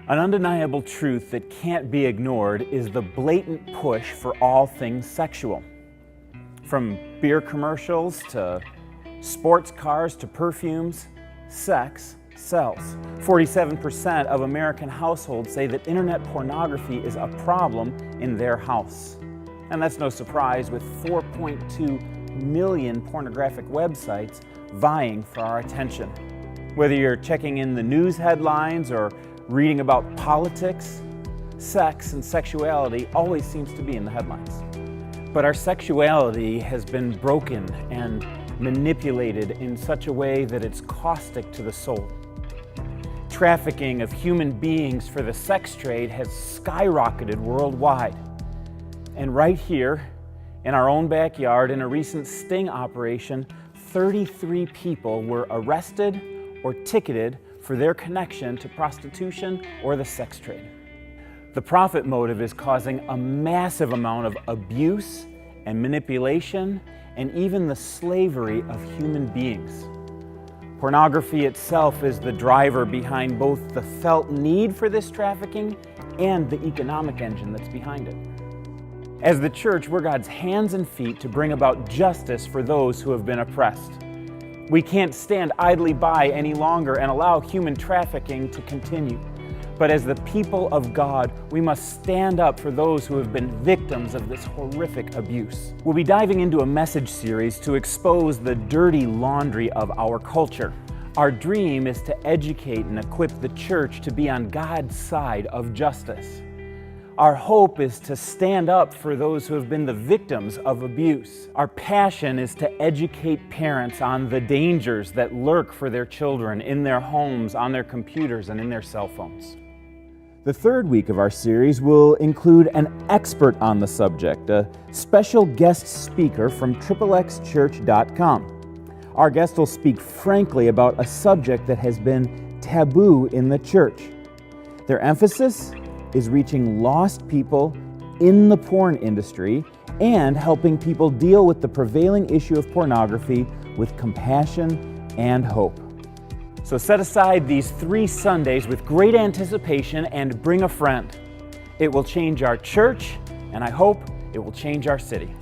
An undeniable truth that can't be ignored is the blatant push for all things sexual. From beer commercials to sports cars to perfumes, sex sells. 47% of American households say that internet pornography is a problem in their house. And that's no surprise, with 4.2 million pornographic websites vying for our attention. Whether you're checking in the news headlines or reading about politics, sex and sexuality always seems to be in the headlines. But our sexuality has been broken and manipulated in such a way that it's caustic to the soul. Trafficking of human beings for the sex trade has skyrocketed worldwide. And right here, in our own backyard, in a recent sting operation, 33 people were arrested or ticketed for their connection to prostitution or the sex trade. The profit motive is causing a massive amount of abuse and manipulation and even the slavery of human beings. Pornography itself is the driver behind both the felt need for this trafficking and the economic engine that's behind it. As the church, we're God's hands and feet to bring about justice for those who have been oppressed. We can't stand idly by any longer and allow human trafficking to continue. But as the people of God, we must stand up for those who have been victims of this horrific abuse. We'll be diving into a message series to expose the dirty laundry of our culture. Our dream is to educate and equip the church to be on God's side of justice. Our hope is to stand up for those who have been the victims of abuse. Our passion is to educate parents on the dangers that lurk for their children in their homes, on their computers, and in their cell phones. The third week of our series will include an expert on the subject, a special guest speaker from xxchurch.com. Our guest will speak frankly about a subject that has been taboo in the church. Their emphasis is reaching lost people in the porn industry and helping people deal with the prevailing issue of pornography with compassion and hope. So set aside these 3 Sundays with great anticipation and bring a friend. It will change our church, and I hope it will change our city.